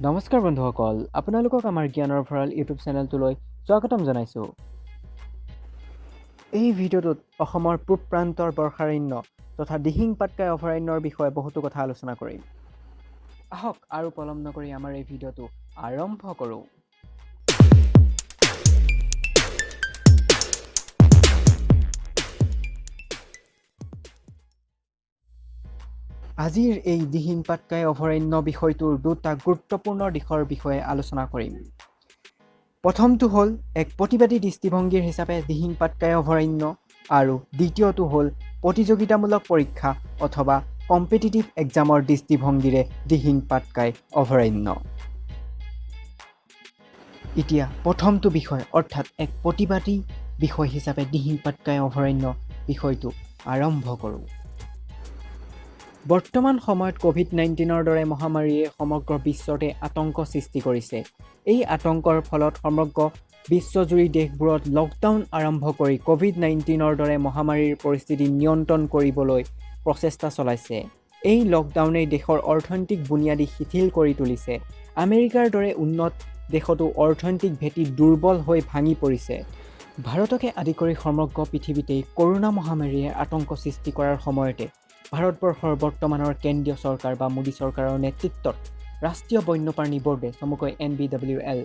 নমস্কাৰ বন্ধুসকল, আপোনালোকক আমাৰ জ্ঞানৰ ভঁৰাল ইউটিউব চেনেলটোলৈ স্বাগতম জনাইছোঁ। এই ভিডিঅ'টোত অসমৰ পূব প্ৰান্তৰ বৰ্ষাৰণ্য তথা দিহিং পাটকাই অভয়াৰণ্যৰ বিষয়ে বহুতো কথা আলোচনা কৰিম। আহক আৰু পলম নকৰি আমাৰ এই ভিডিঅ'টো আৰম্ভ কৰোঁ। আজিৰ এই দিহিং পাটকাই অভয়াৰণ্য বিষয়টোৰ দুটা গুৰুত্বপূৰ্ণ দিশৰ বিষয়ে আলোচনা কৰিম। প্ৰথমটো হ'ল এক প্ৰতিবাদী দৃষ্টিভংগীৰ হিচাপে দিহিং পাটকাই অভয়াৰণ্য আৰু দ্বিতীয়টো হ'ল প্ৰতিযোগিতামূলক পৰীক্ষা অথবা কম্পিটিটিভ এক্সামৰ দৃষ্টিভংগীৰে দিহিং পাটকাই অভয়াৰণ্য। এতিয়া প্ৰথমটো বিষয় অৰ্থাৎ এক প্ৰতিবাদী বিষয় হিচাপে দিহিং পাটকাই অভয়াৰণ্য বিষয়টো আৰম্ভ কৰোঁ। বৰ্তমান সময়ত COVID-19ৰ দৰে মহামাৰীয়ে সমগ্ৰ বিশ্বতে আতংক সৃষ্টি কৰিছে। এই আতংকৰ ফলত সমগ্ৰ বিশ্বজুৰি দেশবোৰত লকডাউন আৰম্ভ কৰি COVID-19ৰ দৰে মহামাৰীৰ পৰিস্থিতি নিয়ন্ত্ৰণ কৰিবলৈ প্ৰচেষ্টা চলাইছে। এই লকডাউনে দেশৰ অৰ্থনৈতিক বুনিয়াদী শিথিল কৰি তুলিছে। আমেৰিকাৰ দৰে উন্নত দেশতো অৰ্থনৈতিক ভেটি দুৰ্বল হৈ ভাঙি পৰিছে। ভাৰতকে আদি কৰি সমগ্ৰ পৃথিৱীতেই কৰোনা মহামাৰীয়ে আতংক সৃষ্টি কৰাৰ সময়তে ভাৰতবৰ্ষৰ বৰ্তমানৰ কেন্দ্ৰীয় চৰকাৰ বা মোদী চৰকাৰৰ নেতৃত্বত ৰাষ্ট্ৰীয় বন্যপ্ৰাণী বোৰ্ডে চমুকৈ NBWL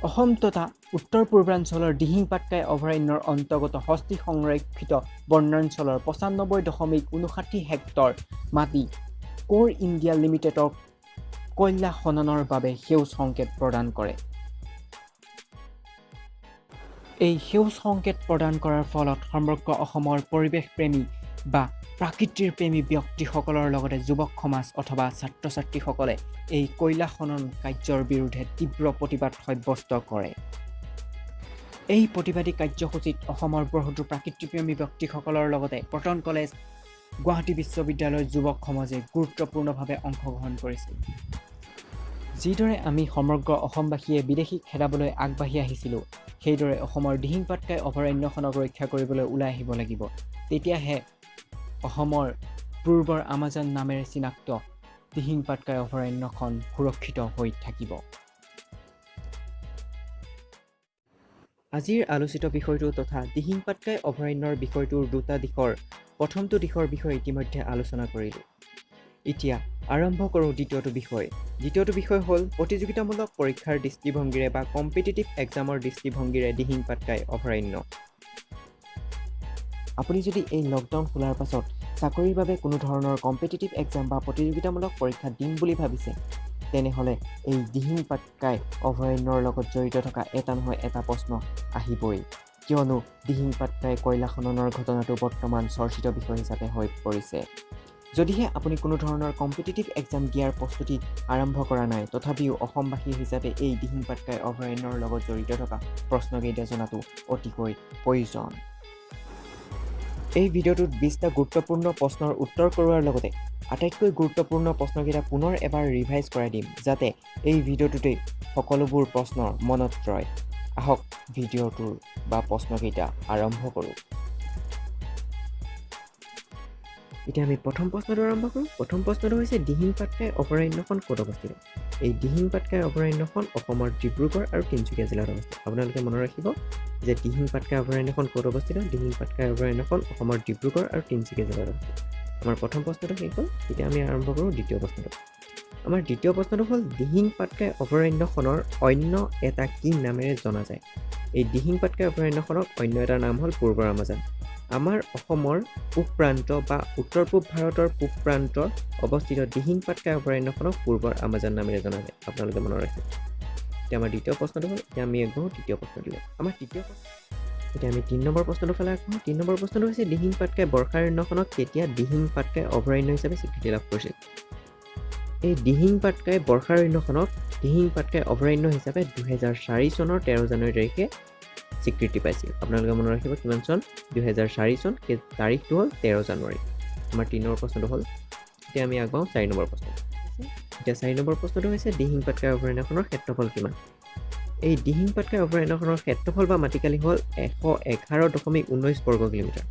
অসম তথা উত্তৰ পূৰ্বাঞ্চলৰ দিহিং পাটকাই অভয়াৰণ্যৰ অন্তৰ্গত হস্তি সংৰক্ষিত বনাঞ্চলৰ 95.59 হেক্টৰ মাটি কোৰ ইণ্ডিয়া লিমিটেডক কয়লা খননৰ বাবে সেউজ সংকেত প্ৰদান কৰে। এই সেউজ সংকেত প্ৰদান কৰাৰ ফলত সমগ্ৰ অসমৰ পৰিৱেশ প্ৰেমী বা প্ৰাকৃতিৰ প্ৰেমী ব্যক্তিসকলৰ লগতে যুৱক সমাজ অথবা ছাত্ৰ ছাত্ৰীসকলে এই কয়লা খনন কাৰ্যৰ বিৰুদ্ধে তীব্ৰ প্ৰতিবাদ সাব্যস্ত কৰে। এই প্ৰতিবাদী কাৰ্যসূচীত অসমৰ বহুতো প্ৰাকৃতিপ্ৰেমী ব্যক্তিসকলৰ লগতে কটন কলেজ, গুৱাহাটী বিশ্ববিদ্যালয়ৰ যুৱক সমাজে গুৰুত্বপূৰ্ণভাৱে অংশগ্ৰহণ কৰিছিল। যিদৰে আমি সমগ্ৰ অসমবাসীয়ে বিদেশীক খেদাবলৈ আগবাঢ়ি আহিছিলোঁ, সেইদৰে অসমৰ দিহিং পাটকাই অভয়াৰণ্যখনক ৰক্ষা কৰিবলৈ ওলাই আহিব লাগিব। তেতিয়াহে অসমৰ পূৰ্বৰ আমাজন নামেৰে চিনাক্ত দিহিং পাটকাই অভয়াৰণ্যখন সুৰক্ষিত হৈ থাকিব। আজিৰ আলোচিত বিষয়টো তথা দিহিং পাটকাই অভয়াৰণ্যৰ বিষয়টোৰ দুটা দিশৰ প্ৰথমটো দিশৰ বিষয়ে ইতিমধ্যে আলোচনা কৰিলোঁ। এতিয়া আৰম্ভ কৰোঁ দ্বিতীয়টো বিষয়। দ্বিতীয়টো বিষয় হ'ল প্ৰতিযোগিতামূলক পৰীক্ষাৰ দৃষ্টিভংগীৰে বা কম্পিটিটিভ এক্সামৰ দৃষ্টিভংগীৰে দিহিং পাটকাই অভয়াৰণ্য। আপুনি যদি এই লকডাউন খোলাৰ পাছত চাকৰিৰ বাবে কোনো ধৰণৰ কম্পিটিটিভ এক্সাম বা প্ৰতিযোগিতামূলক পৰীক্ষা দিম বুলি ভাবিছে, তেনেহ'লে এই দিহিং পাটকাই অভয়াৰণ্যৰ লগত জড়িত থকা এটা নহয় এটা প্ৰশ্ন আহিবই। কিয়নো দিহিং পাটকাই কয়লা খননৰ ঘটনাটো বৰ্তমান চৰ্চিত বিষয় হিচাপে হৈ পৰিছে। যদিহে আপুনি কোনো ধৰণৰ কম্পিটিটিভ এক্সাম দিয়াৰ প্ৰস্তুতি আৰম্ভ কৰা নাই, তথাপিও অসমবাসী হিচাপে এই দিহিং পাটকাই অভয়াৰণ্যৰ লগত জড়িত থকা প্ৰশ্নকেইটা জনাটো অতিকৈ প্ৰয়োজন। এই ভিডিঅ'টোত 20টা গুৰুত্বপূৰ্ণ প্ৰশ্নৰ উত্তৰ কৰোৱাৰ লগতে আটাইতকৈ গুৰুত্বপূৰ্ণ প্ৰশ্নকেইটা পুনৰ এবাৰ ৰিভাইজ কৰাই দিম, যাতে এই ভিডিঅ'টোতেই সকলোবোৰ প্ৰশ্ন মনত ৰয়। আহক ভিডিঅ'টোৰ বা প্ৰশ্নকেইটা আৰম্ভ কৰোঁ। এতিয়া আমি প্ৰথম প্ৰশ্নটো আৰম্ভ কৰোঁ। প্ৰথম প্ৰশ্নটো হৈছে দিহিং পাটকাই অভয়াৰণ্যখন ক'ত অৱস্থিত? এই দিহিং পাটকাই অভয়াৰণ্যখন অসমৰ ডিব্ৰুগড় আৰু তিনিচুকীয়া জিলাত অৱস্থিত। আপোনালোকে মনত ৰাখিব যে দিহিং পাটকাই অভয়াৰণ্যখন ক'ত অৱস্থিত? দিহিং পাটকাই অভয়াৰণ্যখন অসমৰ ডিব্ৰুগড় আৰু তিনিচুকীয়া জিলাত অৱস্থিত। আমাৰ প্ৰথম প্ৰশ্নটো শেষ হ'ল। এতিয়া আমি আৰম্ভ কৰোঁ দ্বিতীয় প্ৰশ্নটো। আমাৰ দ্বিতীয় প্ৰশ্নটো হ'ল দিহিং পাটকাই অভয়াৰণ্যখনৰ অন্য এটা কি নামেৰে জনা যায়? এই দিহিং পাটকাই অভয়াৰণ্যখনৰ অন্য এটা নাম হ'ল পূৰ্বৰ আমাজন। আমাৰ অসমৰ পূব প্ৰান্ত বা উত্তৰ পূব ভাৰতৰ পূব প্ৰান্তত অৱস্থিত দিহিং পাটকাই অভয়াৰণ্যখনক পূৰ্বৰ আমাজন নামেৰে জনা যায়। আপোনালোকে মনত ৰাখিব। এতিয়া আমাৰ দ্বিতীয় প্ৰশ্নটো হ'ল। এতিয়া আমি আগবাঢ়োঁ তৃতীয় প্ৰশ্নটোলৈ। আমাৰ তৃতীয় প্ৰশ্ন। এতিয়া আমি 3 নম্বৰ প্ৰশ্নটোৰ ফালে আগবাঢ়োঁ। 3 নম্বৰ প্ৰশ্নটো হৈছে দিহিং পাটকাই বৰ্ষাৰণ্যখনক কেতিয়া দিহিং পাটকাই অভয়াৰণ্য হিচাপে স্বীকৃতি লাভ কৰিছিল? এই দিহিং পাটকাই বৰ্ষাৰণ্যখনক দিহিং পাটকাই অভয়াৰণ্য হিচাপে 2004 চনৰ 13 জানুৱাৰী তাৰিখে স্বীকৃতি পাইছিল। আপোনালোকে মনত ৰাখিব কিমান চন? 2004 চন। সেই তাৰিখটো হ'ল 13 জানুৱাৰী। আমাৰ 3 নম্বৰ প্ৰশ্নটো হ'ল। এতিয়া আমি আগবাঢ়োঁ 4 নম্বৰ প্ৰশ্ন। এতিয়া 4 নম্বৰ প্ৰশ্নটো হৈছে দিহিং পাটকাই অভয়াৰণ্যখনৰ ক্ষেত্ৰফল কিমান? এই দিহিং পাটকাই অভয়াৰণ্যখনৰ ক্ষেত্ৰফল বা মাটিকালি হ'ল 111.19 বৰ্গ কিলোমিটাৰ।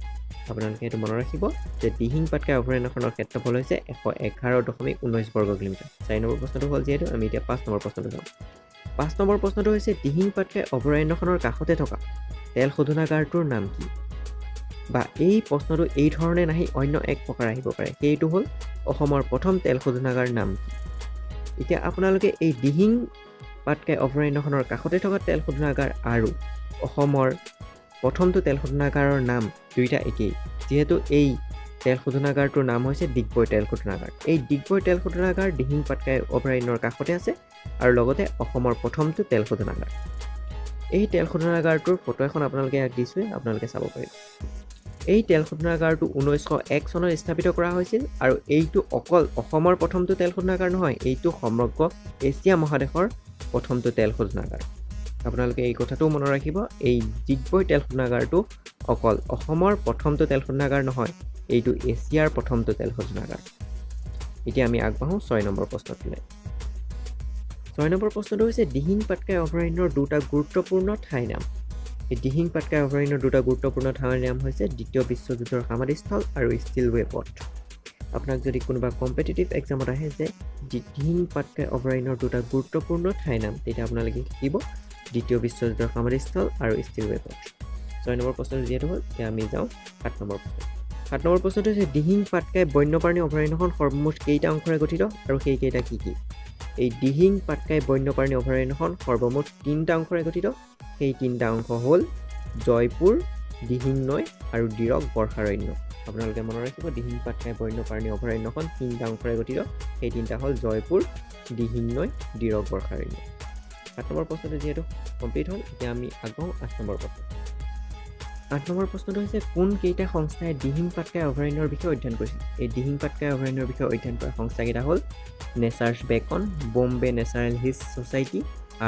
আপোনালোকে এইটো মনত ৰাখিব যে দিহিং পাটকাই অভয়াৰণ্যখনৰ ক্ষেত্ৰফল হৈছে 111.19 বৰ্গ কিলোমিটাৰ। 4 নম্বৰ প্ৰশ্নটো হ'ল যিহেতু আমি এতিয়া 5 নম্বৰ প্ৰশ্নটো যাওঁ। 5 নম্বৰ প্ৰশ্নটো হৈছে দিহিং পাটকাই অভয়াৰণ্যখনৰ কাষতে থকা তেল শোধনাগাৰটোৰ নাম কি? বা এই প্ৰশ্নটো এই ধৰণে নাহি অন্য এক প্ৰকাৰ আহিব পাৰে, সেইটো হ'ল অসমৰ প্ৰথম তেল শোধনাগাৰ নাম কি? এতিয়া আপোনালোকে এই দিহিং পাটকাই অভয়াৰণ্যখনৰ কাষতে থকা তেল শোধনাগাৰ আৰু অসমৰ প্ৰথমটো তেল শোধনাগাৰৰ নাম দুইটা একেই, যিহেতু এই তেল শোধনাগাৰটোৰ নাম হৈছে ডিগবৈ তেল শোধনাগাৰ। এই ডিগবৈ তেল শোধনাগাৰ দিহিং পাটকাই অভয়াৰণ্যৰ কাষতে আছে আৰু লগতে অসমৰ প্ৰথমটো তেল শোধনাগাৰ। এই তেল শোধনাগাৰটোৰ ফটো এখন আপোনালোকে ইয়াত দিছোঁৱে, আপোনালোকে চাব পাৰিব। এই তেল শোধনাগাৰটো 1901 চনত স্থাপিত কৰা হৈছিল আৰু এইটো অকল অসমৰ প্ৰথমটো তেল শোধনাগাৰ নহয়, এইটো সমগ্ৰ এছিয়া মহাদেশৰ প্ৰথমটো তেল শোধনাগাৰ। আপোনালোকে এই কথাটো মনত ৰাখিব, এই ডিগবৈ তেল শোধনাগাৰটো অকল অসমৰ প্ৰথমটো তেল শোধনাগাৰ নহয়, এইটো এছিয়াৰ প্ৰথমটো তেল শোধনাগাৰ। এতিয়া আমি আগবাঢ়োঁ 6 নম্বৰ প্ৰশ্নটোলৈ। 6 নম্বৰ প্ৰশ্নটো হৈছে দিহিং পাটকাই অভয়াৰণ্যৰ দুটা গুৰুত্বপূৰ্ণ ঠাইৰ নাম। এই দিহিং পাটকাই অভয়াৰণ্যৰ দুটা গুৰুত্বপূৰ্ণ ঠাইৰ নাম হৈছে দ্বিতীয় বিশ্বযুদ্ধৰ সমাধিস্থল আৰু ষ্টিলৱে পথ। আপোনাক যদি কোনোবা কম্পিটিটিভ এক্সামত আহে যে দিহিং পাটকাই অভয়াৰণ্যৰ দুটা গুৰুত্বপূৰ্ণ ঠাইৰ নাম, তেতিয়া আপোনালোকে লিখিব দ্বিতীয় বিশ্বযুদ্ধৰ সমাধিস্থল আৰু ষ্টিলৱে পথ। 6 নম্বৰ প্ৰশ্নটো যিহেতু হ'ল, এতিয়া আমি যাওঁ 7 নম্বৰ প্ৰশ্ন। 7 নম্বৰ প্ৰশ্নটো হৈছে দিহিং পাটকাই বন্যপ্ৰাণী অভয়াৰণ্যখন সৰ্বমুঠ কেইটা অংশৰে গঠিত আৰু সেইকেইটা কি কি? এই দিহিং পাটকাই বন্যপ্ৰাণী অভয়াৰণ্যখন সৰ্বমুঠ 3টা অংশৰে গঠিত। সেই 3টা অংশ হ'ল জয়পুৰ, দিহিং নৈ আৰু দিৰক বৰ্ষাৰণ্য। আপোনালোকে মনত ৰাখিব দিহিং পাটকাই বন্যপ্ৰাণী অভয়াৰণ্যখন 3টা অংশৰে গঠিত। সেই 3টা হ'ল জয়পুৰ, দিহিং নৈ, দিৰক বৰ্ষাৰণ্য। 7 নম্বৰ প্ৰশ্নটো যিহেতু কমপ্লিট হ'ল, এতিয়া আমি আগবাঢ়োঁ 8 নম্বৰ প্ৰশ্ন। 8 নম্বৰ প্ৰশ্নটো হৈছে কোন কেইটা সংস্থাই দিহিং পাটকাই অভয়াৰণ্যৰ বিষয়ে অধ্যয়ন কৰিছিল? এই দিহিং পাটকাই অভয়াৰণ্যৰ বিষয়ে অধ্যয়ন কৰা সংস্থাকেইটা হ'ল Nature's Beckon, Bombay Natural History Society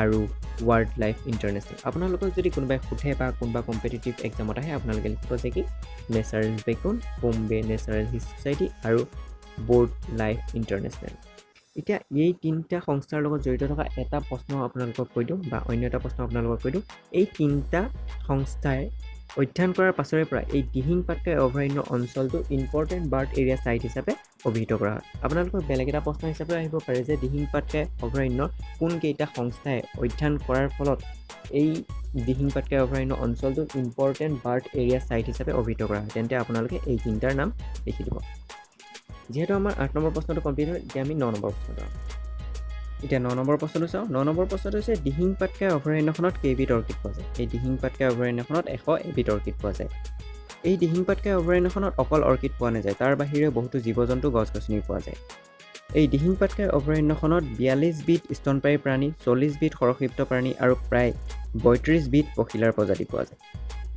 আৰু ৱাইল্ড লাইফ ইণ্টাৰনেশ্যনেল। আপোনালোকক যদি কোনোবাই সোধে বা কোনোবা কম্পিটিটিভ এক্সামত আহে, আপোনালোকে লিখিব যে কি Natural Beckon, Bombay Natural History Society আৰু ৱাইল্ড লাইফ ইণ্টাৰনেশ্যনেল। এতিয়া এই 3টা সংস্থাৰ লগত জড়িত থকা এটা প্ৰশ্ন আপোনালোকক কৈ দিওঁ বা অন্য এটা প্ৰশ্ন আপোনালোকক কৈ দিওঁ। এই 3টা সংস্থাই অধ্যয়ন কৰাৰ পাছৰে পৰা এই দিহিং পাটকাই অভয়াৰণ্য অঞ্চলটো ইম্পৰ্টেণ্ট বাৰ্ড এৰিয়া ছাইট হিচাপে অভিহিত কৰা হয়। আপোনালোকৰ বেলেগ এটা প্ৰশ্ন হিচাপে আহিব পাৰে যে দিহিং পাটকাই অভয়াৰণ্য কোন কেইটা সংস্থাই অধ্যয়ন কৰাৰ ফলত এই দিহিং পাটকাই অভয়াৰণ্য অঞ্চলটো ইম্পৰ্টেণ্ট বাৰ্ড এৰিয়া ছাইট হিচাপে অভিহিত কৰা হয়, তেন্তে আপোনালোকে এই 3টাৰ নাম লিখি দিব। যিহেতু আমাৰ 8 নম্বৰ প্ৰশ্নটো কমপ্লিট হয়, এতিয়া আমি 9 নম্বৰ প্ৰশ্নটো। এতিয়া 9 নম্বৰ প্ৰশ্নটো চাওঁ। 9 নম্বৰ প্ৰশ্নটো হৈছে দিহিং পাটকাই অভয়াৰণ্যখনত কেইবিধ অৰ্কিড পোৱা যায়? এই দিহিং পাটকাই অভয়াৰণ্যখনত 101বিধ অৰ্কিড পোৱা যায়। এই দিহিং পাটকাই অভয়াৰণ্যখনত অকল অৰ্কিড পোৱা নাযায়, তাৰ বাহিৰে বহুতো জীৱ জন্তু গছ গছনি পোৱা যায়। এই দিহিং পাটকাই অভয়াৰণ্যখনত 42বিধ স্তনপায়ী প্ৰাণী, 40বিধ সৰহক্ষিপ্ত প্ৰাণী আৰু প্ৰায় 32বিধ পখিলাৰ প্ৰজাতি পোৱা যায়।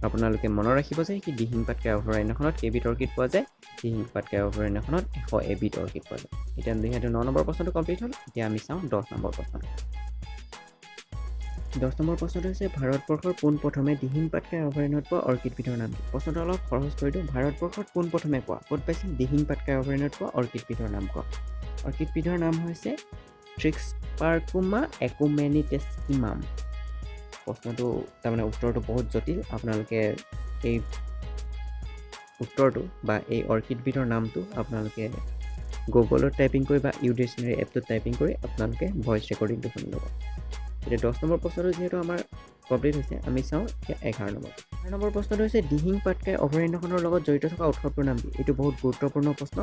আপোনালোকে মনত ৰাখিব যে কি দিহিং পাটকাই অভয়াৰণ্যখনত কেইবিধ অৰ্কিড পোৱা যায়? দিহিং পাটকাই অভয়াৰণ্যখনত 101বিধ অৰ্কিড পোৱা যায়। এতিয়া যিহেতু 9 নম্বৰ প্ৰশ্নটো কমপ্লিট হ'ল, এতিয়া আমি চাওঁ 10 নম্বৰ প্ৰশ্নটো। 10 নম্বৰ প্ৰশ্নটো হৈছে ভাৰতবৰ্ষৰ পোনপ্ৰথমে দিহিং পাটকাই অভয়াৰণ্যত পোৱা অৰ্কিডবিধৰ নাম কি? প্ৰশ্নটো অলপ সহজ কৰি দিওঁ। ভাৰতবৰ্ষত পোনপ্ৰথমে পোৱা ক'ত পাইছিল দিহিং পাটকাই অভয়াৰণ্যত পোৱা অৰ্কিডবিধৰ নাম কোৱা? অৰ্কিডবিধৰ নাম হৈছে ট্ৰিক্সপাৰ্কুমা একুমেনিটেছিমাম। প্ৰশ্নটো তাৰমানে উত্তৰটো বহুত জটিল। আপোনালোকে এই উত্তৰটো বা এই অৰ্কিডবিধৰ নামটো আপোনালোকে গুগলত টাইপিং কৰি বা ইউডিকশ্যনেৰী এপটোত টাইপিং কৰি আপোনালোকে ভইচ ৰেকৰ্ডিংটো শুনি ল'ব। এতিয়া 10 নম্বৰ প্ৰশ্নটো যিহেতু আমাৰ কমপ্লিট হৈছে, আমি চাওঁ এতিয়া 11 নম্বৰ। 11 নম্বৰ প্ৰশ্নটো হৈছে দিহিং পাটকাই অভয়াৰণ্যখনৰ লগত জড়িত থকা উৎসৱটোৰ নাম কি? এইটো বহুত গুৰুত্বপূৰ্ণ প্ৰশ্ন।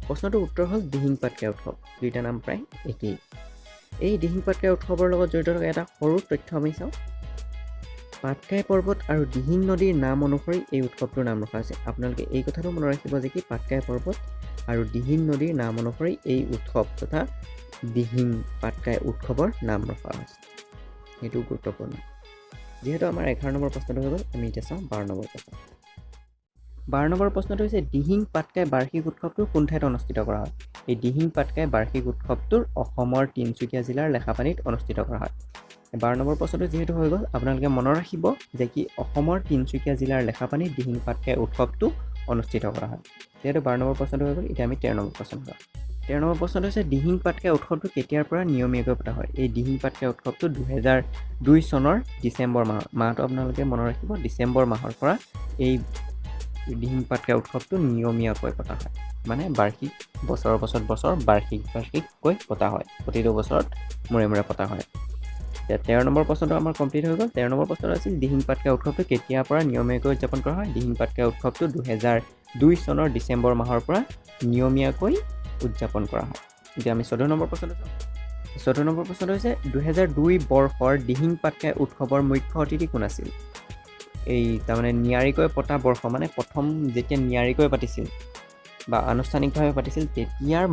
প্ৰশ্নটোৰ উত্তৰ হ'ল দিহিং পাটকাই উৎসৱ। দুইটা নাম প্ৰায় একেই। এই দিহিং পাটকাই উৎসৱৰ লগত জড়িত থকা এটা সৰু তথ্য আমি চাওঁ। পাটকাই পৰ্বত আৰু দিহিং নদীৰ নাম অনুসৰি এই উৎসৱটোৰ নাম ৰখা হৈছে। আপোনালোকে এই কথাটো মনত ৰাখিব যে কি পাটকাই পৰ্বত আৰু দিহিং নদীৰ নাম অনুসৰি এই উৎসৱ তথা দিহিং পাটকাই উৎসৱৰ নাম ৰখা হৈছে। সেইটো গুৰুত্বপূৰ্ণ। যিহেতু আমাৰ 11 নম্বৰ প্ৰশ্নটো হৈ গ'ল, আমি এতিয়া চাওঁ 12 নম্বৰ প্ৰশ্ন। 12 নম্বৰ প্ৰশ্নটো হৈছে দিহিং পাটকাই বাৰ্ষিক উৎসৱটো কোন ঠাইত অনুষ্ঠিত কৰা হয়? এই দিহিং পাটকাই বাৰ্ষিক উৎসৱটোৰ অসমৰ তিনিচুকীয়া জিলাৰ লেখাপানীত অনুষ্ঠিত কৰা হয়। 12 নম্বৰ প্ৰশ্নটো যিহেতু হৈ গ'ল, আপোনালোকে মনত ৰাখিব যে কি অসমৰ তিনিচুকীয়া জিলাৰ লেখাপানীত দিহিং পাটকাই উৎসৱটো অনুষ্ঠিত কৰা হয়। যিহেতু 12 নম্বৰ প্ৰশ্নটো হৈ গ'ল, এতিয়া আমি 13 নম্বৰ প্ৰশ্ন চাওঁ। 13 নম্বৰ প্ৰশ্নটো হৈছে দিহিং পাটকাই উৎসৱটো কেতিয়াৰ পৰা নিয়মীয়াকৈ পতা হয়? এই দিহিং পাটকাই উৎসৱটো 2002 চনৰ ডিচেম্বৰ মাহত। মাহটো আপোনালোকে মনত ৰাখিব, ডিচেম্বৰ মাহৰ পৰা এই দিহিং পাটকাই উৎসৱটো নিয়মীয়াকৈ পতা হয় মানে বাৰ্ষিক বছৰৰ পাছত বছৰ বাৰ্ষিককৈ পতা হয় প্ৰতিটো বছৰত মূৰে পতা হয় এতিয়া 13 নম্বৰ প্ৰশ্নটো আমাৰ কমপ্লিট হৈ গ'ল 13 নম্বৰ প্ৰশ্নটো আছিল দিহিং পাটকাই উৎসৱটো কেতিয়াৰ পৰা নিয়মীয়াকৈ উদযাপন কৰা হয় দিহিং পাটকাই উৎসৱটো 2002 চনৰ ডিচেম্বৰ মাহৰ পৰা নিয়মীয়াকৈ উদযাপন কৰা হয় এতিয়া আমি 14 নম্বৰ প্ৰশ্নটো চাওঁ 14 নম্বৰ প্ৰশ্নটো হৈছে 2002 বৰ্ষৰ দিহিং পাটকাই উৎসৱৰ মুখ্য অতিথি কোন আছিল এই তাৰমানে নিয়াৰিকৈ পতা বৰ্ষ মানে প্ৰথম যেতিয়া নিয়াৰিকৈ পাতিছিল বা আনুষ্ঠানিকভাৱে পাতিছিল তেতিয়াৰ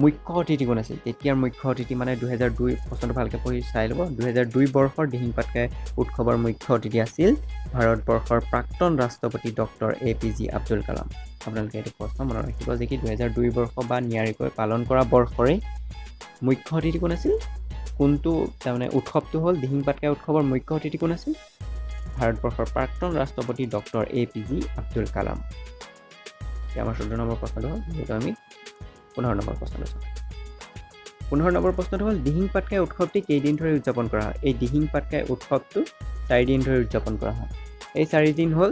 মুখ্য অতিথি কোন আছিল তেতিয়াৰ মুখ্য অতিথি মানে 2002 প্ৰশ্নটো ভালকৈ পঢ়ি চাই ল'ব 2002 বৰ্ষৰ দিহিং পাটকাই উৎসৱৰ মুখ্য অতিথি আছিল ভাৰতবৰ্ষৰ প্ৰাক্তন ৰাষ্ট্ৰপতি ডক্টৰ APJ আব্দুল কালাম আপোনালোকে এইটো প্ৰশ্ন মনত ৰাখিব যে কি 2002 বৰ্ষ বা নিয়াৰিকৈ পালন কৰা বৰ্ষৰে মুখ্য অতিথি কোন আছিল কোনটো তাৰমানে উৎসৱটো হ'ল দিহিং পাটকাই উৎসৱৰ মুখ্য অতিথি কোন আছিল ভাৰতবৰ্ষৰ প্ৰাক্তন ৰাষ্ট্ৰপতি ডক্টৰ APJ আব্দুল কালাম আমাৰ 14 নম্বৰ প্ৰশ্নটো হ'ল যেটো আমি 15 নম্বৰ প্ৰশ্নটো চাওঁ 15 নম্বৰ প্ৰশ্নটো হ'ল দিহিং পাটকাই উৎসৱটি কেইদিন ধৰি উদযাপন কৰা হয় এই দিহিং পাটকাই উৎসৱটো 4 দিন ধৰি উদযাপন কৰা হয় এই 4 দিন হ'ল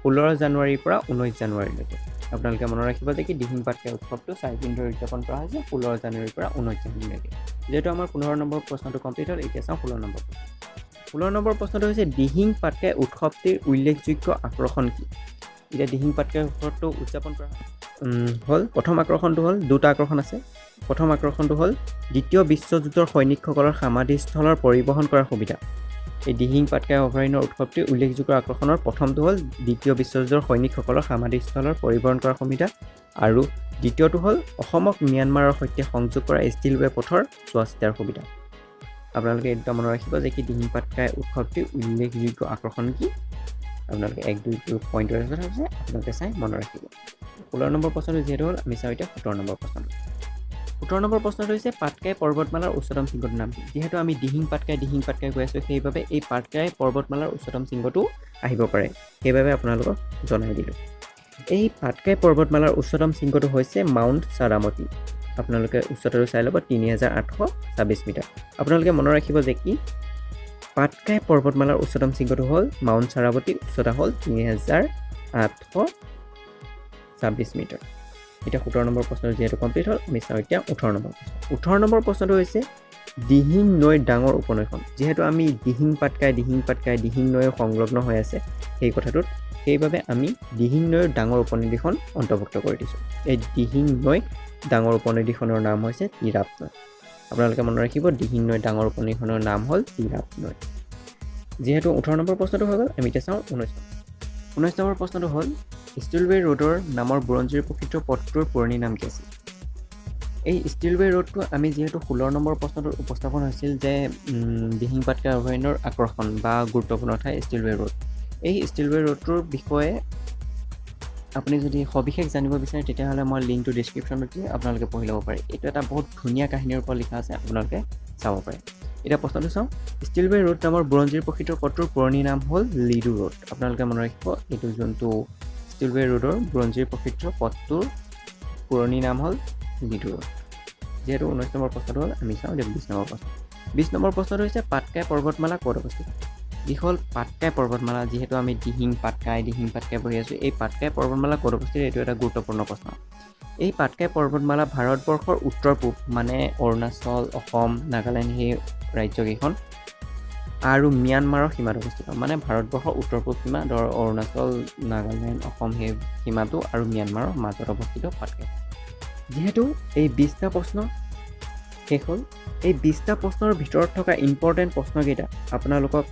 16 জানুৱাৰীৰ পৰা 19 জানুৱাৰীলৈকে আপোনালোকে মনত ৰাখিব যে কি দিহিং পাটকাই উৎসৱটো 4 দিন ধৰি উদযাপন কৰা হৈছে 16 জানুৱাৰীৰ পৰা 19 জানুৱাৰীলৈকে যেটো আমাৰ 15 নম্বৰ প্ৰশ্নটো কমপ্লিট হ'ল এতিয়া চাওঁ 16 নম্বৰ 16 নম্বৰ প্ৰশ্নটো হৈছে দিহিং পাটকাই উৎসৱটিৰ উল্লেখযোগ্য আকৰ্ষণ কি এতিয়া দিহিং পাটকাই উৎসৱটো উদযাপন কৰা হ'ল প্ৰথম আকৰ্ষণটো হ'ল দুটা আকৰ্ষণ আছে প্ৰথম আকৰ্ষণটো হ'ল দ্বিতীয় বিশ্বযুদ্ধৰ সৈনিকসকলৰ সমাধিস্থলৰ পৰিবহণ কৰাৰ সুবিধা এই দিহিং পাটকাই অভয়াৰণ্যৰ উৎসৱটিৰ উল্লেখযোগ্য আকৰ্ষণৰ প্ৰথমটো হ'ল দ্বিতীয় বিশ্বযুদ্ধৰ সৈনিকসকলৰ সমাধিস্থলৰ পৰিবহণ কৰাৰ সুবিধা আৰু দ্বিতীয়টো হ'ল অসমক ম্যানমাৰৰ সৈতে সংযোগ কৰা ষ্টিলৱে পথৰ চোৱা চিতাৰ সুবিধা আপোনালোকে এটা মনত ৰাখিব যে কি দিহিং পাটকাই উৎসৱটিৰ উল্লেখযোগ্য আকৰ্ষণ কি আপোনালোকে 1-2 পইণ্টৰ আছে আপোনালোকে চাই মনত ৰাখিব 16 নম্বৰ প্ৰশ্নটো যিহেতু হ'ল আমি চাওঁ এতিয়া 17 নম্বৰ প্ৰশ্নটো 17 নম্বৰ প্ৰশ্নটো হৈছে পাটকাই পৰ্বতমালাৰ উচ্চতম শৃংগটোৰ নাম কি যিহেতু আমি দিহিং পাটকাই কৈ আছোঁ সেইবাবে এই পাটকাই পৰ্বতমালাৰ উচ্চতম শৃংগটো আহিব পাৰে সেইবাবে আপোনালোকক জনাই দিলোঁ এই পাটকাই পৰ্বতমালাৰ উচ্চতম শৃংগটো হৈছে মাউণ্ট চাৰামতি আপোনালোকে উচ্চতাটো চাই ল'ব 3826 মিটাৰ আপোনালোকে মনত ৰাখিব যে কি পাটকাই পৰ্বতমালাৰ উচ্চতম শৃংগটো হ'ল মাউণ্ট চাৰামতি উচ্চতা হ'ল 3826 মিটাৰ এটা 17 নম্বৰ প্ৰশ্ন যেটো কমপ্লিট হ'ল আমি চাওঁ এতিয়া 18 নম্বৰ প্ৰশ্নটো হৈছে দিহিং নৈৰ ডাঙৰ উপনৈখন যেহেতু আমি দিহিং পাটকাই নৈৰ সংলগ্ন হৈ আছে সেই কথাটোত সেইবাবে আমি দিহিং নৈৰ ডাঙৰ উপনদীখন অন্তৰ্ভুক্ত কৰি দিছোঁ এই দিহিং নৈ ডাঙৰ উপনদীখনৰ নাম হৈছে তিৰাপ নৈ আপোনালোকে মনত ৰাখিব দিহিং নৈ ডাঙৰ উপনদীখনৰ নাম হ'ল তিৰাপ নৈ যেহেতু 18 নম্বৰ প্ৰশ্নটো হৈ গ'ল আমি এতিয়া চাওঁ 19 নম্বৰ প্ৰশ্নটো হ'ল ষ্টিলৱে ৰোডৰ নামৰ বুৰঞ্জীৰ প্ৰকৃত পথটোৰ পুৰণি নাম কি আছিল এই ষ্টিলৱে ৰোডটো আমি যেহেতু 16 নম্বৰ প্ৰশ্নটোৰ উপস্থাপন হৈছিল যে দিহিং পাটকাই অভয়াৰণ্যৰ আকৰ্ষণ বা গুৰুত্বপূৰ্ণ ঠাই ষ্টিলৱে ৰোড এই ষ্টিলৱে ৰোডটোৰ বিষয়ে আপুনি যদি সবিশেষ জানিব বিচাৰে তেতিয়াহ'লে মই লিংকটো ডেছক্ৰিপশ্যনত দি আপোনালোকে পঢ়ি ল'ব পাৰে এইটো এটা বহুত ধুনীয়া কাহিনীৰ ওপৰত লিখা আছে আপোনালোকে চাব পাৰে এটা প্ৰশ্নটো চাওঁ ষ্টিলৱে ৰোড নামৰ বুৰঞ্জীৰ প্ৰকৃত পথটোৰ পুৰণি নাম হ'ল লিডু ৰোড আপোনালোকে মনত ৰাখিব এইটো যোনটো ষ্টিলৱে ৰোডৰ বুৰঞ্জীৰ প্ৰকৃত পথটোৰ পুৰণি নাম হ'ল লিডু ৰোড যেহেতু 19 নম্বৰ প্ৰশ্নটো হ'ল আমি চাওঁ 20 নম্বৰ প্ৰশ্নটো হৈছে পাটকাই পৰ্বতমালা ক'ত অৱস্থিত যি হ'ল পাটকাই পৰ্বতমালা যিহেতু আমি দিহিং পাটকাই পঢ়ি আছোঁ এই পাটকাই পৰ্বতমালা ক'ত অৱস্থিত এইটো এটা গুৰুত্বপূৰ্ণ প্ৰশ্ন এই পাটকাই পৰ্বতমালা ভাৰতবৰ্ষৰ উত্তৰ পূব মানে অৰুণাচল অসম নাগালেণ্ড সেই ৰাজ্যকেইখন আৰু ম্যানমাৰৰ সীমাত অৱস্থিত মানে ভাৰতবৰ্ষৰ উত্তৰ পূব সীমা ধৰ অৰুণাচল নাগালেণ্ড অসম সেই সীমাটো আৰু ম্যানমাৰৰ মাজত অৱস্থিত পাটকাই যিহেতু এই 20টা প্ৰশ্ন শেষ হ'ল এই 20টা প্ৰশ্নৰ ভিতৰত থকা ইম্পৰ্টেণ্ট প্ৰশ্নকেইটা আপোনালোকক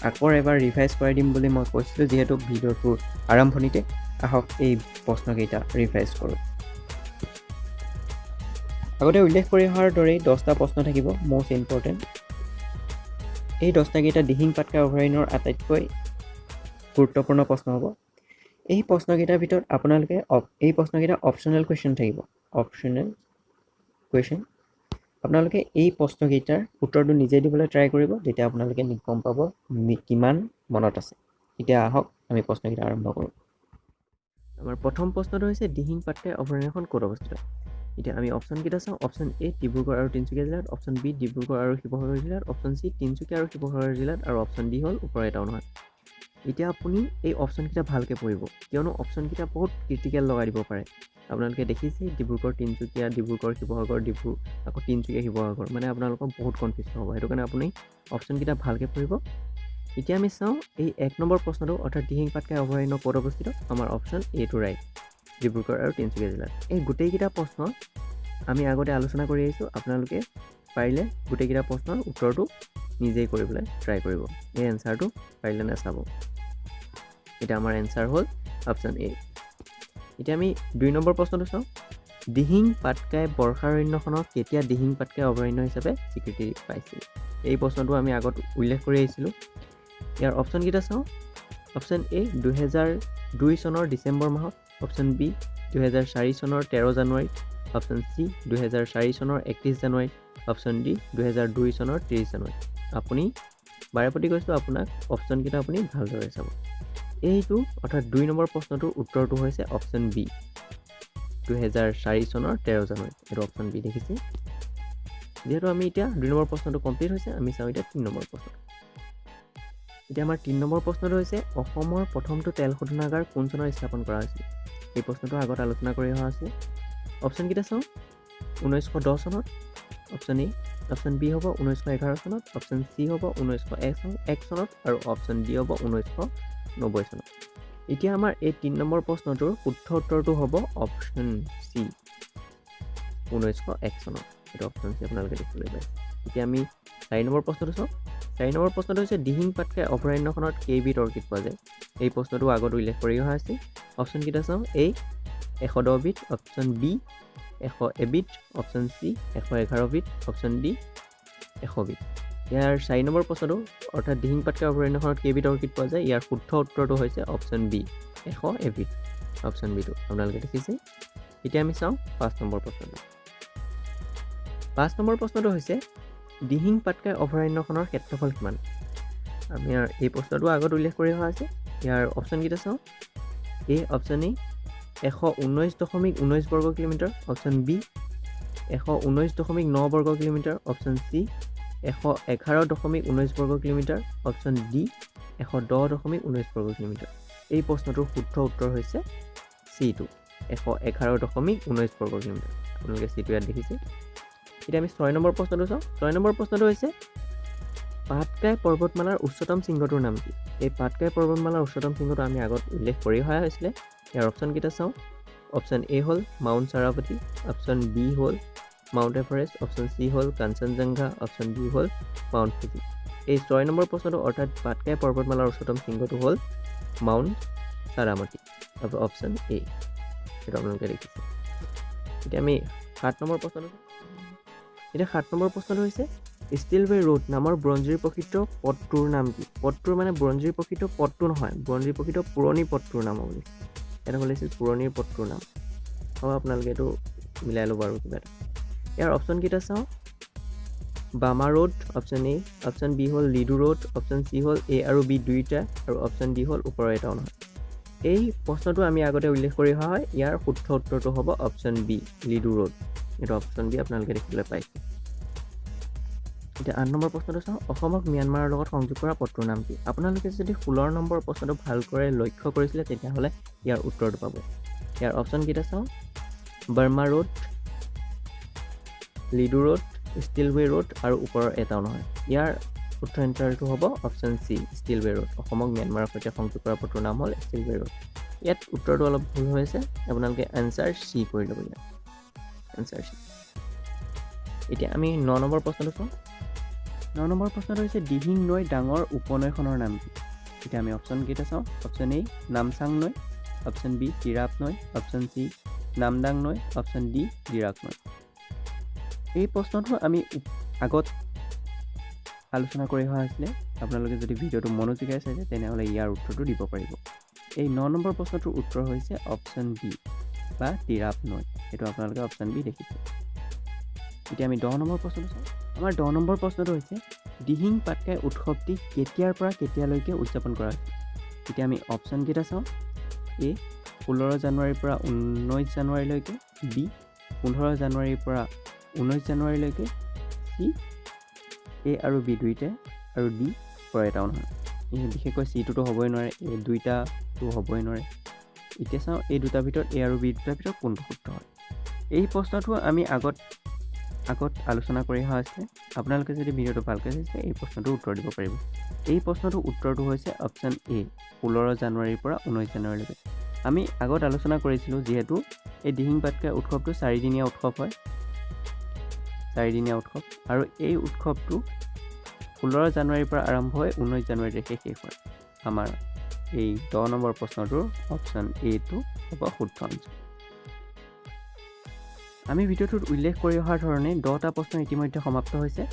আকৌ এবাৰ ৰিভাইজ কৰাই দিম বুলি মই কৈছিলোঁ যিহেতু ভিডিঅ'টোৰ আৰম্ভণিতে আহক এই প্ৰশ্নকেইটা ৰিভাইজ কৰোঁ আগতে উল্লেখ কৰি অহাৰ দৰেই 10টা প্ৰশ্ন থাকিব মষ্ট ইম্পৰ্টেণ্ট এই 10টা কেইটা দিহিং পাটকাই অভয়াৰণ্যৰ আটাইতকৈ গুৰুত্বপূৰ্ণ প্ৰশ্ন হ'ব এই প্ৰশ্নকেইটাৰ ভিতৰত আপোনালোকে এই প্ৰশ্নকেইটা অপশ্যনেল কুৱেশ্যন থাকিব আপোনালোকে এই প্ৰশ্নকেইটাৰ উত্তৰটো নিজে দিবলৈ ট্ৰাই কৰিব তেতিয়া আপোনালোকে গম পাব কিমান মনত আছে এতিয়া আহক আমি প্ৰশ্নকেইটা আৰম্ভ কৰোঁ আমাৰ প্ৰথম প্ৰশ্নটো হৈছে দিহিং পাটকাই অভয়াৰণ্যখন ক'ত অৱস্থিত এতিয়া আমি অপশ্যনকেইটা চাওঁ অপশ্যন এ ডিব্ৰুগড় আৰু তিনিচুকীয়া জিলাত অপশ্যন বি ডিব্ৰুগড় আৰু শিৱসাগৰ জিলাত অপশ্যন চি তিনিচুকীয়া আৰু শিৱসাগৰ জিলাত আৰু অপশ্যন ডি হ'ল ওপৰৰ এটাও নহয় এতিয়া আপুনি এই অপশ্যনকেইটা ভালকৈ পঢ়িব কিয়নো অপশ্যনকেইটা বহুত ক্ৰিটিকেল লগাই দিব পাৰে আপোনালোকে দেখিছে ডিব্ৰুগড় তিনিচুকীয়া ডিব্ৰুগড় শিৱসাগৰ আকৌ তিনিচুকীয়া শিৱসাগৰ মানে আপোনালোকৰ বহুত কনফিউজ হ'ব সেইটো কাৰণে আপুনি অপশ্যনকেইটা ভালকৈ পঢ়িব এতিয়া আমি চাওঁ এই 1 নম্বৰ প্ৰশ্নটো অৰ্থাৎ দিহিং পাটকাই অভয়াৰণ্য ক'ত অৱস্থিত আমাৰ অপশ্যন এটো ৰাইট ডিব্ৰুগড় আৰু তিনিচুকীয়া জিলাত এই গোটেইকেইটা প্ৰশ্ন আমি আগতে আলোচনা কৰি আহিছোঁ আপোনালোকে পাৰিলে গোটেইকেইটা প্ৰশ্নৰ উত্তৰটো নিজেই কৰিবলৈ ট্ৰাই কৰিব এই এনচাৰটো পাৰিলে নাচাব এটা আমাৰ এনচাৰ হ'ল অপশ্যন এ এতিয়া আমি 2 নম্বৰ প্ৰশ্নটো চাওঁ দিহিং পাটকাই বৰ্ষাৰণ্যখনক কেতিয়া দিহিং পাটকাই অভয়াৰণ্য হিচাপে স্বীকৃতি পাইছিল এই প্ৰশ্নটো আমি আগত উল্লেখ কৰি আহিছিলোঁ ইয়াৰ অপশ্যনকেইটা চাওঁ অপশ্যন এ 2002 চনৰ ডিচেম্বৰ মাহত অপশ্যন বি 2004 চনৰ 13 জানুৱাৰীত অপশ্যন চি 2004 চনৰ 31 জানুৱাৰীত অপশ্যন ডি 2002 চনৰ 30 জানুৱাৰীত আপুনি বাৰেপতি কৈছোঁ আপোনাক অপশ্যনকেইটা আপুনি ভালদৰে চাব এইটো অৰ্থাৎ 2 নম্বৰ প্ৰশ্নটোৰ উত্তৰটো হৈছে অপশ্যন বি 2004 চনৰ 13 জানুৱাৰীত এইটো অপশ্যন বি দেখিছে যেহেতু আমি এতিয়া 2 নম্বৰ প্ৰশ্নটো কমপ্লিট হৈছে আমি চাওঁ এতিয়া 3 নম্বৰ প্ৰশ্ন এতিয়া আমাৰ 3 নম্বৰ প্ৰশ্নটো হৈছে অসমৰ প্ৰথমটো তেল শোধনাগাৰ কোন চনত স্থাপন কৰা হৈছিল এই প্ৰশ্নটো আগত আলোচনা কৰি অহা আছে অপশ্যনকেইটা চাওঁ 1910 চনত অপশ্যন এ অপশ্যন বি হ'ব 1911 চনত অপশ্যন চি হ'ব 1901 চনত আৰু অপশ্যন ডি হ'ব 1990 চনত এতিয়া আমাৰ এই 3 নম্বৰ প্ৰশ্নটোৰ শুদ্ধ উত্তৰটো হ'ব অপশ্যন চি 1901 চনত এইটো অপশ্যন চি আপোনালোকে দেখিবলৈ পায় এতিয়া আমি 4 নম্বৰ প্ৰশ্নটো চাওঁ 4 নম্বৰ প্ৰশ্নটো হৈছে দিহিং পাটকাই অভয়াৰণ্যখনত কেইবিধ অৰ্কিড পোৱা যায় এই প্ৰশ্নটো আগত উল্লেখ কৰি অহা আছে অপশ্যনকেইটা চাওঁ এ 110 বিধ অপশ্যন বি 100 বিধ অপশ্যন চি 111 বিধ অপশ্যন ডি 100 বিধ ইয়াৰ 4 নম্বৰ প্ৰশ্নটো অৰ্থাৎ দিহিং পাটকাই অভয়াৰণ্যখনত কেইবিধ অৰ্কিড পোৱা যায় ইয়াৰ শুদ্ধ উত্তৰটো হৈছে অপশ্যন বি 100 বিধ অপশ্যন বিটো আপোনালোকে দেখিছে এতিয়া আমি চাওঁ 5 নম্বৰ প্ৰশ্নটো 5 নম্বৰ প্ৰশ্নটো হৈছে দিহিং পাটকাই অভয়াৰণ্যখনৰ ক্ষেত্ৰফল কিমান আমি এই প্ৰশ্নটো আগত উল্লেখ কৰি অহা আছে ইয়াৰ অপশ্যনকেইটা চাওঁ এ অপশ্যন এ 119.19 বৰ্গ কিলোমিটাৰ অপশ্যন বি 119.9 বৰ্গ কিলোমিটাৰ অপশ্যন চি 111.19 বৰ্গ কিলোমিটাৰ অপশ্যন ডি 110.19 বৰ্গ কিলোমিটাৰ এই প্ৰশ্নটোৰ শুদ্ধ উত্তৰ হৈছে চিটো 111.19 বৰ্গ কিলোমিটাৰ আপোনালোকে চিটো ইয়াত দেখিছে এতিয়া আমি 6 নম্বৰ প্ৰশ্নটো চাওঁ 6 নম্বৰ প্ৰশ্নটো হৈছে পাটকাই পৰ্বতমালাৰ উচ্চতম শৃংগটোৰ নাম কি এই পাটকাই পৰ্বতমালাৰ উচ্চতম শৃংগটো আমি আগত উল্লেখ কৰি অহা হৈছিলে ইয়াৰ অপশ্যনকেইটা চাওঁ অপশ্যন এ হ'ল মাউণ্ট চাৰাৱতী অপশ্যন বি হ'ল মাউণ্ট এভাৰেষ্ট অপশ্যন চি হ'ল কাঞ্চনজংঘা অপশ্যন ডি হ'ল মাউণ্ট ফুজি এই 6 নম্বৰ প্ৰশ্নটো অৰ্থাৎ পাটকাই পৰ্বতমালাৰ উচ্চতম শৃংগটো হ'ল মাউণ্ট চাৰাৱতী অপশ্যন এ সেইটো আপোনালোকে দেখিছে এতিয়া আমি 7 নম্বৰ প্ৰশ্নটো এতিয়া 7 নম্বৰ প্ৰশ্নটো হৈছে ষ্টিলৱে ৰোড নামৰ বুৰঞ্জীৰ প্ৰকৃত পথটোৰ নাম কি পথটোৰ মানে বুৰঞ্জীৰ প্ৰকৃত পথটো নহয় বুৰঞ্জীৰ প্ৰকৃত পুৰণি পথটোৰ নাম বুলি এটা হ'লেছিল পুৰণিৰ পথটোৰ নাম হ'ব আপোনালোকে এইটো মিলাই ল'ব আৰু কিবা এটা ইয়াৰ অপশ্যনকেইটা চাওঁ Burma road option A option B হ'ল লিডু ৰোড অপশ্যন চি হ'ল এ আৰু বি দুইটা আৰু অপশ্যন ডি হ'ল ওপৰৰ এটাও নহয় এই প্ৰশ্নটো আমি আগতে উল্লেখ কৰি অহা হয় ইয়াৰ শুদ্ধ উত্তৰটো হ'ব অপশ্যন বি লিডু ৰোড এইটো অপশ্যন বি আপোনালোকে দেখিবলৈ পাইছে এতিয়া 8 নম্বৰ প্ৰশ্নটো চাওঁ অসমক ম্যানমাৰৰ লগত সংযোগ কৰা পথটোৰ নাম কি আপোনালোকে যদি 16 নম্বৰ প্ৰশ্নটো ভালকৈ লক্ষ্য কৰিছিলে তেতিয়াহ'লে ইয়াৰ উত্তৰটো পাব ইয়াৰ অপশ্যনকেইটা চাওঁ Burma road Ledo road Stilwell road আৰু ওপৰৰ এটাও নহয় ইয়াৰ শুদ্ধ এনচাৰটো হ'ব অপশ্যন চি ষ্টিলৱে ৰোড অসমক ম্যানমাৰৰ সৈতে সংযোগ কৰা পথটোৰ নাম হ'ল ষ্টিলৱে ৰোড ইয়াত উত্তৰটো অলপ ভুল হৈছে আপোনালোকে এনচাৰ চি কৰি ল'ব ইয়াত এনচাৰ চি এতিয়া আমি 9 নম্বৰ প্ৰশ্নটো চাওঁ 9 নম্বৰ প্ৰশ্নটো হৈছে দিহিং নৈ ডাঙৰ উপনৈখনৰ নাম কি এতিয়া আমি অপশ্যনকেইটা চাওঁ অপশ্যন এ নামচাং নৈ অপশ্যন বি তিৰাপ নৈ অপশ্যন চি নামদাং নৈ অপশ্যন ডি ডিৰাক নৈ এই প্ৰশ্নটো আমি আগত আলোচনা কৰি অহা হৈছিলে আপোনালোকে যদি ভিডিঅ'টো মনোযোগেৰে চাইছে তেনেহ'লে ইয়াৰ উত্তৰটো দিব পাৰিব এই 9 নম্বৰ প্ৰশ্নটোৰ উত্তৰ হৈছে অপশ্যন বি বা তিৰাপ নৈ এইটো আপোনালোকে অপশ্যন বি দেখিছে এতিয়া আমি 10 নম্বৰ প্ৰশ্নটো চাওঁ আমাৰ 10 নম্বৰ প্ৰশ্নটো হৈছে দিহিং পাটকাই উৎসৱটি কেতিয়াৰ পৰা কেতিয়ালৈকে উদযাপন কৰা হৈছে এতিয়া আমি অপশ্যনকেইটা চাওঁ এ 16 জানুৱাৰীৰ পৰা 19 জানুৱাৰীলৈকে বি 15 জানুৱাৰীৰ পৰা 19 জানুৱাৰীলৈকে চি এ আৰু বি দুইটা আৰু ডি পৰা এটাও নহয় বিশেষকৈ চিটোতো হ'বই নোৱাৰে, এই দুইটাটো হ'বই নোৱাৰে। এতিয়া চাওঁ এই দুটাৰ ভিতৰত এ আৰু বি দুটাৰ ভিতৰত কোনটো শুদ্ধ হয়। এই প্ৰশ্নটো আমি আগত আলোচনা কৰি অহা হৈছে। আপোনালোকে যদি ভিডিঅ'টো ভালকৈ চাইছে এই প্ৰশ্নটোৰ উত্তৰ দিব পাৰিব। এই প্ৰশ্নটোৰ উত্তৰটো হৈছে অপশ্যন এ 16 জানুৱাৰীৰ পৰা 19 জানুৱাৰীলৈকে। আমি আগত আলোচনা কৰিছিলোঁ যিহেতু এই দিহিং পাটকাই উৎসৱটো 4 দিনীয়া উৎসৱ হয়, 4 দিনীয়া উৎসৱ, আৰু এই উৎসৱটো 16 জানুৱাৰীৰ পৰা আৰম্ভ হৈ 19 জানুৱাৰীলৈকে শেষ হয়। আমাৰ এই 10 নম্বৰ প্ৰশ্নটোৰ অপশ্যন এটো হ'ব শুদ্ধ অঞ্চল। আমি ভিডিঅ'টোত উল্লেখ কৰি অহাৰ ধৰণে 10টা প্ৰশ্ন ইতিমধ্যে সমাপ্ত হৈছে,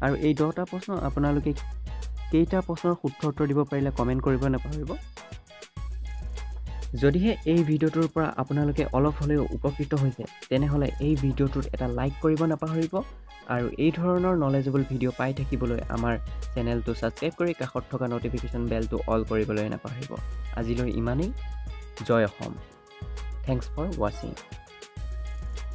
আৰু এই 10টা প্ৰশ্ন আপোনালোকে কেইটা প্ৰশ্নৰ শুদ্ধ উত্তৰ দিব পাৰিলে কমেণ্ট কৰিব নাপাহৰিব। যদিহে এই ভিডিঅ'টোৰ পৰা আপোনালোকে অলপ হ'লেও উপকৃত হৈছে তেনেহ'লে এই ভিডিঅ'টোত এটা লাইক কৰিব নাপাহৰিব, আৰু এই ধৰণৰ নলেজেবল ভিডিঅ' পাই থাকিবলৈ আমাৰ চেনেলটো ছাবস্ক্ৰাইব কৰি কাষত থকা ন'টিফিকেশ্যন বেলটো অল কৰিবলৈ নাপাহৰিব। আজিলৈ ইমানেই। জয় অসম। থেংকছ ফৰ ৱাচিং।